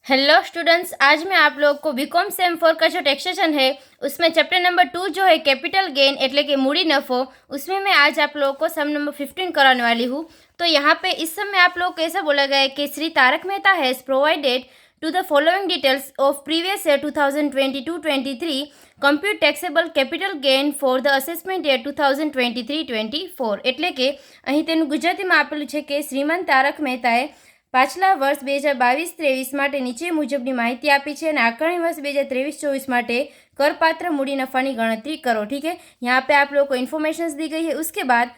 Hello students, आज मैं आप लोग को बीकॉम सेम 4 का जो टेक्स्ट सेशन है उसमें चैप्टर नंबर 2 जो है कैपिटल गेन एटले कि मूडी नफो, उसमें मैं आज आप लोगों को सम नंबर 15 कराने वाली हूँ। तो यहाँ पे इस समय आप लोग को ऐसा बोला गया है कि Shri Tarak Mehta has provided to the following details of previous year 2022-23 compute taxable capital gain for the assessment year 2023-24 એટલે કે અહીં તેનું ગુજરાતીમાં આપેલું છે કે શ્રીમાન તારક મહેતાએ પાછલા વર્ષ 2022-23 માટે નીચે મુજબની માહિતી આપી છે અને આકારણી વર્ષ 2023-24 માટે करपात्र मूडी नफा की गणतरी करो। ठीक है, यहाँ पे आप लोगों को इन्फॉर्मेशन दी गई है। उसके बाद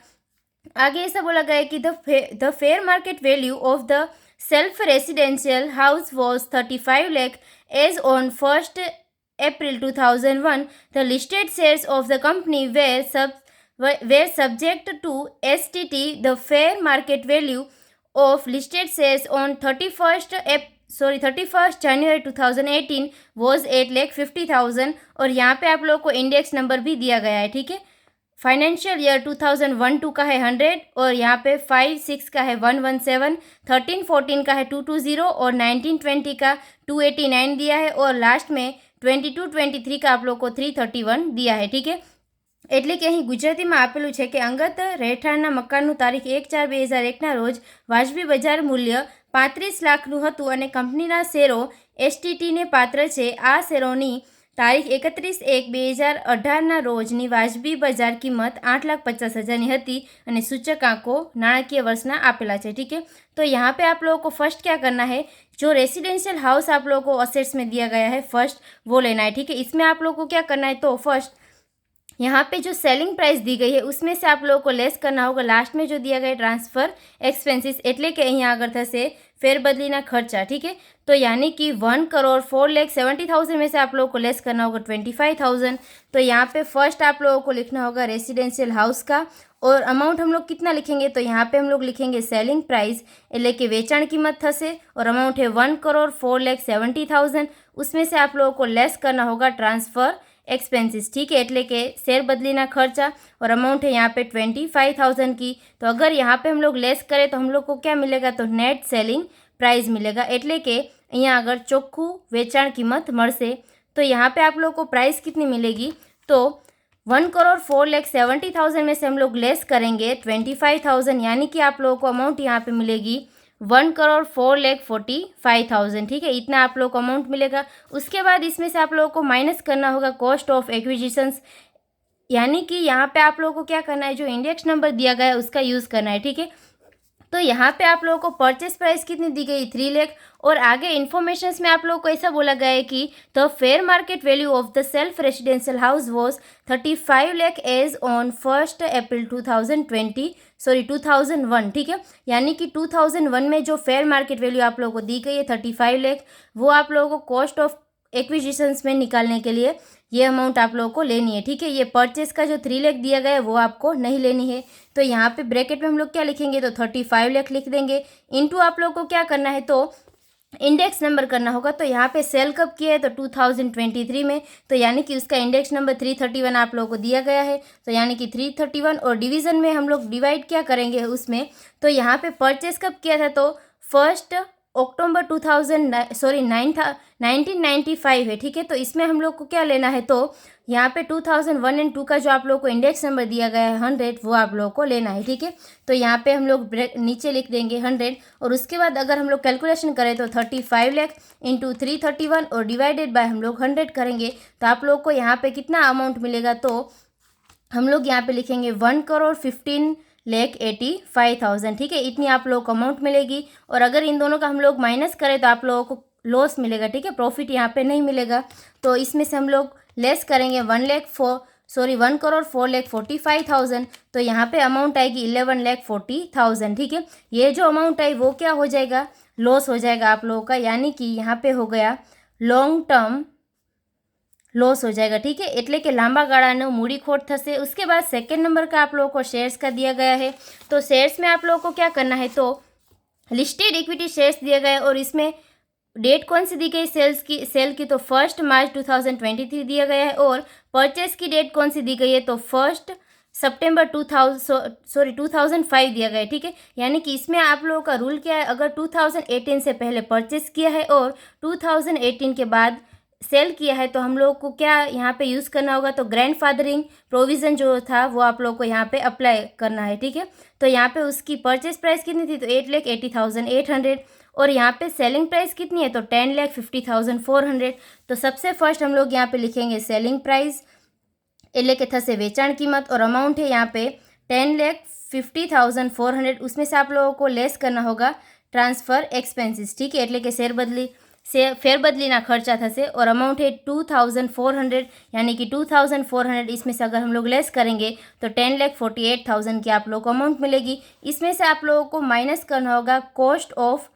आगे ऐसा बोला गया है कि the fair market value of the self residential house was 35 lakh as on 1 April 2001. The listed shares of the company were subject to STT. The fair market value of listed shares on 31st January 2018 was 8,50,000 और यहाँ पे आप लोगों को index number भी दिया गया है। ठीक है, फाइनेंशियल ईयर 2001-2 का है 100 और यहाँ पे 5-6 का है 117, 13-14 का है 220 और 19-20 का 289 दिया है और लास्ट में 22-23 का आप लोग को 331 दिया है। ठीक है, એટલે કે અહીં ગુજરાતીમાં આપેલું છે કે અંગત રહેઠાણના મકાનનું તારીખ 1/4/2001ના રોજ વાજબી બજાર મૂલ્ય 35 લાખનું હતું અને કંપનીના શેરો એસટીટીને પાત્ર છે। આ શેરોની તારીખ 31/1/2018ના રોજની વાજબી બજાર કિંમત 8,50,000ની હતી અને સૂચકાંકો નાણાકીય વર્ષના આપેલા છે। ठीक है, तो यहाँ पे आप लोगों को फर्स्ट क्या करना है, जो रेसिडेंशियल हाउस आप लोगों को असेट्स में दिया गया है फर्स्ट वो लेना है। ठीक है, इसमें आप लोगों को क्या करना है, तो फर्स्ट यहाँ पे जो सेलिंग प्राइस दी गई है उसमें से आप लोगों को लेस करना होगा लास्ट में जो दिया गया है ट्रांसफ़र एक्सपेंसिस એટલે કે અહીંયા આગળ થશે फेरबदलीना खर्चा। ठीक है, तो यानी कि 1,04,70,000 में से आप लोगों को लेस करना होगा 25,000। तो यहाँ पे फर्स्ट आप लोगों को लिखना होगा रेसिडेंशियल हाउस का और अमाउंट हम लोग कितना लिखेंगे, तो यहाँ पे हम लोग लिखेंगे सेलिंग प्राइस એટલે કે વેચાણ કિંમત થશે और अमाउंट है 1,04,70,000। उसमें से आप लोगों को लेस करना होगा ट्रांसफ़र एक्सपेंसिस। ठीक है, એટલે કે शेयर बदलीना खर्चा और अमाउंट है यहाँ पे 25,000 की। तो अगर यहाँ पे हम लोग लेस करें तो हम लोग को क्या मिलेगा, तो नेट सेलिंग प्राइस मिलेगा એટલે કે અહીંયા આગળ ચોખ્ખું વેચાણ કિંમત મળશે। तो यहाँ पे आप लोग को प्राइस कितनी मिलेगी, तो 1,04,70,000 में से हम लोग लेस करेंगे 25,000 यानी कि आप लोगों को अमाउंट यहाँ पे मिलेगी 1,04,45,000। ठीक है, इतना आप लोग को अमाउंट मिलेगा। उसके बाद इसमें से आप लोगों को माइनस करना होगा कॉस्ट ऑफ एक्विजिशंस, यानी कि यहाँ पे आप लोगों को क्या करना है, जो इंडेक्स नंबर दिया गया है उसका यूज़ करना है। ठीक है, तो यहाँ पे आप लोगों को परचेस प्राइस कितनी दी गई, 3 लाख और आगे इन्फॉर्मेशंस में आप लोगों को ऐसा बोला गया है कि the fair market value of the self residential house was 35 lakh as on 1 April 2001। ठीक है, यानी कि 2001 में जो फेयर मार्केट वैल्यू आप लोगों को दी गई है 35 लाख, वो आप लोगों को कॉस्ट ऑफ एक्विजिशंस में निकालने के लिए ये अमाउंट आप लोगों को लेनी है। ठीक है, ये परचेस का जो 3 लाख दिया गया है वो आपको नहीं लेनी है। तो यहाँ पे ब्रैकेट में हम लोग क्या लिखेंगे, तो 35 लाख लिख देंगे। इनटू आप लोगों को क्या करना है, तो इंडेक्स नंबर करना होगा। तो यहाँ पे सेल कब किया है, तो 2023 में, तो यानी कि उसका इंडेक्स नंबर 331 आप लोगों को दिया गया है। तो यानी कि 331 और डिवीज़न में हम लोग डिवाइड क्या करेंगे उसमें, तो यहाँ पे परचेस कब किया था, तो 1 अक्टूबर 1995 है। ठीक है, तो इसमें हम लोग को क्या लेना है, तो यहाँ पे 2001 और 2 का जो आप लोगों को इंडेक्स नंबर दिया गया है 100, वो आप लोगों को लेना है। ठीक है, तो यहाँ पे हम लोग नीचे लिख देंगे 100 और उसके बाद अगर हम लोग कैलकुलेशन करें तो 35 लाख इंटू 331 और डिवाइडेड बाय हम लोग 100 करेंगे तो आप लोग को यहाँ पे कितना अमाउंट मिलेगा, तो हम लोग यहाँ पे लिखेंगे 1,15,85,000। ठीक है, इतनी आप लोगों को अमाउंट मिलेगी और अगर इन दोनों का हम लोग माइनस करें तो आप लोगों को लॉस मिलेगा। ठीक है, प्रॉफिट यहाँ पे नहीं मिलेगा। तो इसमें से हम लोग लेस करेंगे 1,04,45,000। तो यहाँ पे अमाउंट आएगी 11,40,000। ठीक है, ये जो अमाउंट आई वो क्या हो जाएगा, लॉस हो जाएगा आप लोगों का, यानी कि यहाँ पे हो गया लॉन्ग टर्म लॉस हो जाएगा। ठीक है, એટલે કે લાંબા ગાળાનો મૂડી ખોટ થશે। उसके बाद सेकेंड नंबर का आप लोगों को शेयर्स का दिया गया है। तो शेयर्स में आप लोगों को क्या करना है, तो लिस्टेड इक्विटी शेयर्स दिया गया है और इसमें डेट कौन सी दी गई सेल की, तो 1 मार्च 2023 दिया गया है और परचेस की डेट कौन सी दी गई है, तो 1 सितंबर 2005 दिया गया है, ठीक है। यानी कि इसमें आप लोगों का रूल क्या है, अगर 2018 से पहले परचेस किया है और 2018 के बाद सेल किया है तो हम लोगों को क्या यहाँ पे यूज़ करना होगा, तो ग्रैंडफादरिंग प्रोविज़न जो था वो आप लोगों को यहाँ पे अप्लाई करना है, ठीक है। तो यहाँ पे उसकी परचेस प्राइस कितनी थी, तो 8,80,800 और यहाँ पे सेलिंग प्राइस कितनी है, तो 10,50,400। तो सबसे फर्स्ट हम लोग यहाँ पे लिखेंगे सेलिंग प्राइस એટલે કે થશે વેચાણ કિંમત और अमाउंट है यहाँ पे 10,50,400। उसमें से आप लोगों को लेस करना होगा ट्रांसफ़र एक्सपेंसिस, ठीक है, એટલે કે फेरबदलीना खर्चा थશે और अमाउंट है 2,400, यानी कि 2,400 इसमें से अगर हम लोग लेस करेंगे तो 10,48,000 की आप लोगों को अमाउंट मिलेगी। इसमें से आप लोगों को माइनस करना होगा कॉस्ट ऑफ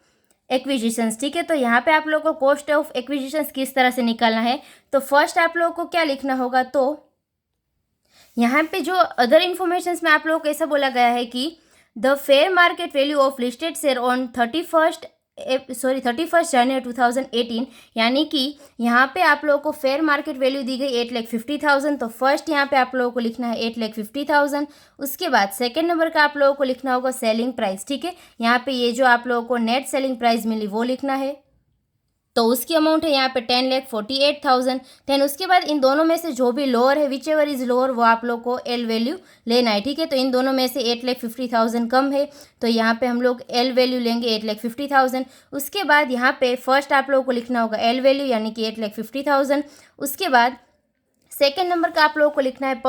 एक्विजिशंस, ठीक है। तो यहाँ पे आप लोगों को कॉस्ट ऑफ एक्विजिशंस किस तरह से निकालना है, तो फर्स्ट आप लोगों को क्या लिखना होगा, तो यहाँ पे जो अदर इन्फॉर्मेशंस में आप लोगों को ऐसा बोला गया है कि the fair market value of listed share on 31 जनवरी 2018, यानी कि यहाँ पे आप लोगों को फेयर मार्केट वैल्यू दी गई 8,50,000। तो फर्स्ट यहाँ पे आप लोगों को लिखना है 8,50,000। उसके बाद सेकंड नंबर का आप लोगों को लिखना होगा सेलिंग प्राइस, ठीक है। यहाँ पे ये जो आप लोगों को नेट सेलिंग प्राइस मिली वो लिखना है, तो उसकी अमाउंट है यहाँ पे 10,48,000। देन उसके बाद इन दोनों में से जो भी लोअर है, विच एवर इज़ लोअर, वो आप लोग को एल वैल्यू लेना है, ठीक है। तो इन दोनों में से 8,50,000 कम है, तो यहाँ पे हम लोग एल वैल्यू लेंगे 8,50,000। उसके बाद यहाँ पे फर्स्ट आप लोगों को लिखना होगा एल वैल्यू, यानी कि 8,50,000। उसके बाद सेकेंड नंबर का आप लोगों को लिखना है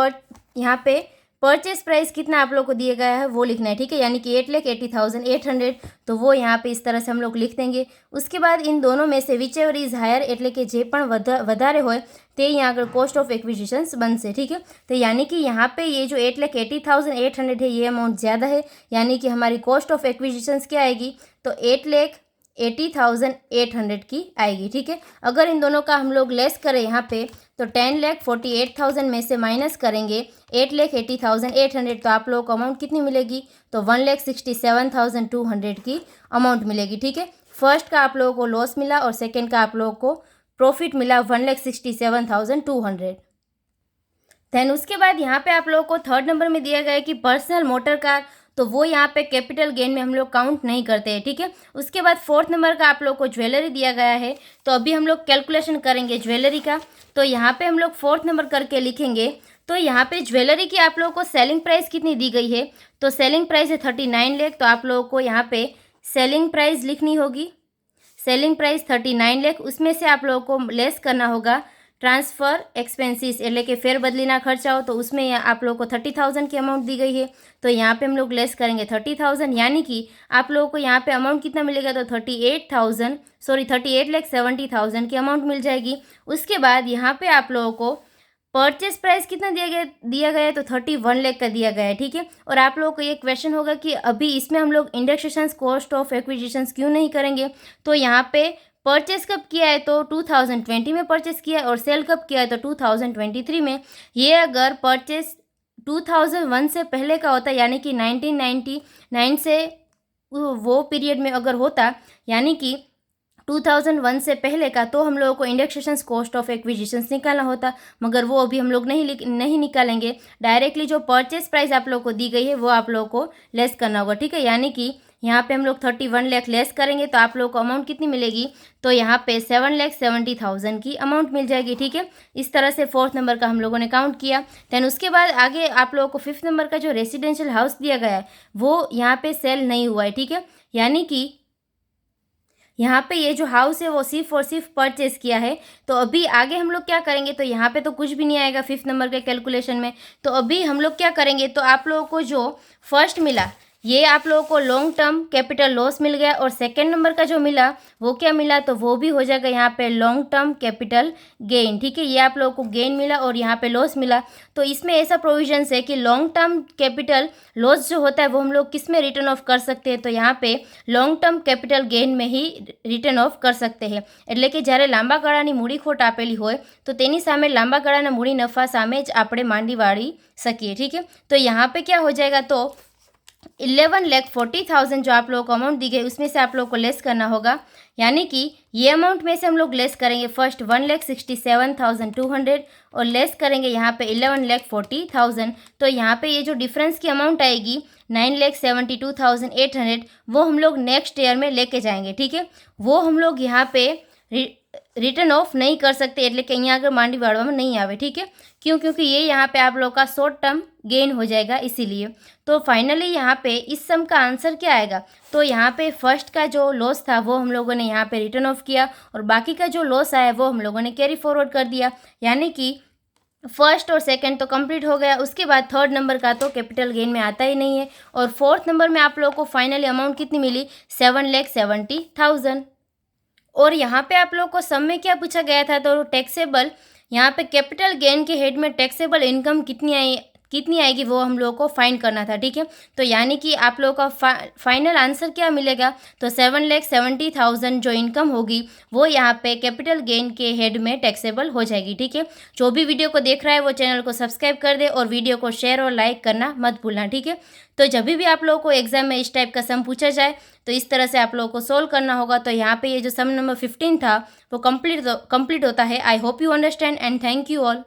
यहाँ पे परचेस प्राइस कितना आप लोग को दिया गया है वो लिखना है, ठीक है, यानी कि 8,80,800। तो वो यहाँ पे इस तरह से हम लोग लिख देंगे। उसके बाद इन दोनों में से विच एवर इज़ हायर, એટલે કે જે પણ વધારે હોય તે यहाँ આગળ कॉस्ट ऑफ एक्विजिशंस बनसे, ठीक है। तो यानी कि यहाँ पे ये जो 8,80,800 है ये अमाउंट ज़्यादा है, यानी कि हमारी कॉस्ट ऑफ एक्विजिशंस क्या आएगी, तो 8,80,800 की आएगी, ठीक है। अगर इन दोनों का हम लोग लेस करें यहाँ पे, तो 10,48,000 में से माइनस करेंगे 8,80,800, तो आप लोगों को अमाउंट कितनी मिलेगी, तो 1,67,200 की अमाउंट मिलेगी, ठीक है। फर्स्ट का आप लोगों को लॉस मिला और सेकेंड का आप लोगों को प्रॉफिट मिला 1,67,200। देन उसके बाद यहाँ पे आप लोगों को थर्ड नंबर में दिया गया है कि पर्सनल मोटर कार, तो वो यहाँ पे कैपिटल गेन में हम लोग काउंट नहीं करते हैं, ठीक है। उसके बाद फोर्थ नंबर का आप लोग को ज्वेलरी दिया गया है, तो अभी हम लोग कैलकुलेशन करेंगे ज्वेलरी का। तो यहाँ पे हम लोग फोर्थ नंबर करके लिखेंगे। तो यहाँ पे ज्वेलरी की आप लोगों को सेलिंग प्राइस कितनी दी गई है, तो सेलिंग प्राइस है 39 लाख। तो आप लोगों को यहाँ पे सेलिंग प्राइस लिखनी होगी, सेलिंग प्राइस 39 लाख। उसमें से आप लोगों को लेस करना होगा ट्रांसफ़र एक्सपेंसिस, એટલે કે फेरबदलीना खर्चा हो, तो उसमें आप लोगों को 30,000 की अमाउंट दी गई है, तो यहाँ पे हम लोग लेस करेंगे 30,000, यानी कि आप लोगों को यहाँ पे अमाउंट कितना मिलेगा, तो 38,70,000 की अमाउंट मिल जाएगी। उसके बाद यहाँ पे आप लोगों को परचेस प्राइस कितना दिया गया है, तो 31 लाख का दिया गया है, ठीक है। और आप लोगों को ये क्वेश्चन होगा कि अभी इसमें हम लोग इंडेक्सेशन कॉस्ट ऑफ एक्विजिशंस क्यों नहीं करेंगे, तो यहाँ पे परचेस कब किया है, तो 2020 में परचेस किया है, और सेल कब किया है, तो 2023 में। ये अगर परचेस 2001 से पहले का होता, यानी कि 1999 से वो पीरियड में अगर होता, यानी कि 2001 से पहले का, तो हम लोगों को इंडेक्सेशन कॉस्ट ऑफ एक्विजिशंस निकालना होता, मगर वो अभी हम लोग नहीं निकालेंगे। डायरेक्टली जो परचेस प्राइस आप लोगों को दी गई है वो आप लोगों को लेस करना होगा, ठीक है। यानी कि यहाँ पे हम लोग 31 लाख लेस करेंगे, तो आप लोगों को अमाउंट कितनी मिलेगी, तो यहाँ पे 7,70,000 की अमाउंट मिल जाएगी, ठीक है। इस तरह से फोर्थ नंबर का हम लोगों ने काउंट किया। देन उसके बाद आगे आप लोगों को फिफ्थ नंबर का जो रेसिडेंशियल हाउस दिया गया है वो यहाँ पे सेल नहीं हुआ है, ठीक है। यानी कि यहाँ पे ये जो हाउस है वो सिर्फ और सिर्फ परचेस किया है। तो अभी आगे हम लोग क्या करेंगे, तो यहाँ पे तो कुछ भी नहीं आएगा फिफ्थ नंबर के कैलकुलेशन में। तो अभी हम लोग क्या करेंगे, तो आप लोगों को जो फर्स्ट मिला ये आप लोगों को लॉन्ग टर्म कैपिटल लॉस मिल गया, और सेकेंड नंबर का जो मिला वो क्या मिला, तो वो भी हो जाएगा यहाँ पे लॉन्ग टर्म कैपिटल गेन, ठीक है। ये आप लोगों को गेन मिला और यहाँ पे लॉस मिला। तो इसमें ऐसा प्रोविजंस है कि लॉन्ग टर्म कैपिटल लॉस जो होता है वो हम लोग किस में रिटर्न ऑफ कर सकते हैं, तो यहाँ पे लॉन्ग टर्म कैपिटल गेन में ही रिटर्न ऑफ कर सकते हैं। એટલે કે જ્યારે લાંબા ગાળાની મૂડી ખોટ આપેલી હોય તો તેની સામે લાંબા ગાળાના મૂડી નફા સામે જ આપણે માંડી વાળી શકીએ, ठीक है। तो यहाँ पे क्या हो जाएगा, तो 11,40,000 जो आप लोगों को अमाउंट दी गई उसमें से आप लोगों को लेस करना होगा, यानी कि ये अमाउंट में से हम लोग लेस करेंगे फर्स्ट 1,67,200 और लेस करेंगे यहाँ पे 11,40,000। तो यहाँ पे ये जो डिफरेंस की अमाउंट आएगी 9,72,800 वो हम लोग नेक्स्ट ईयर में लेके जाएंगे, ठीक है। वो हम लोग यहाँ पे रिटर्न ऑफ नहीं कर सकते, એટલે કે અહીંયા આગળ માંડી વાળવામાં નહીં આવે, ठीक है। क्यों? क्योंकि ये यहाँ पे आप लोग का शॉर्ट टर्म गेन हो जाएगा इसीलिए। तो फाइनली यहाँ पे इस सम का आंसर क्या आएगा, तो यहाँ पे फर्स्ट का जो लॉस था वो हम लोगों ने यहाँ पे रिटर्न ऑफ किया और बाकी का जो लॉस आया वो हम लोगों ने कैरी फॉरवर्ड कर दिया, यानी कि फर्स्ट और सेकंड तो कंप्लीट हो गया। उसके बाद थर्ड नंबर का तो कैपिटल गेन में आता ही नहीं है और फोर्थ नंबर में आप लोगों को फाइनली अमाउंट कितनी मिली 7,70,000। और यहाँ पे आप लोग को सम में क्या पूछा गया था, तो टैक्सेबल यहाँ पे कैपिटल गेन के हेड में टैक्सेबल इनकम कितनी आएगी वो हम लोगों को फाइंड करना था, ठीक है। तो यानी कि आप लोगों का फाइनल आंसर क्या मिलेगा, तो 7,70,000 जो इनकम होगी वो यहाँ पे कैपिटल गेन के हेड में टैक्सेबल हो जाएगी, ठीक है। जो भी वीडियो को देख रहा है वो चैनल को सब्सक्राइब कर दे और वीडियो को शेयर और लाइक करना मत भूलना, ठीक है। तो जब भी आप लोगों को एग्जाम में इस टाइप का सम पूछा जाए तो इस तरह से आप लोगों को सोल्व करना होगा। तो यहाँ पे ये जो सम नंबर 15 था वो कंप्लीट होता है। I hope you understand and thank you all.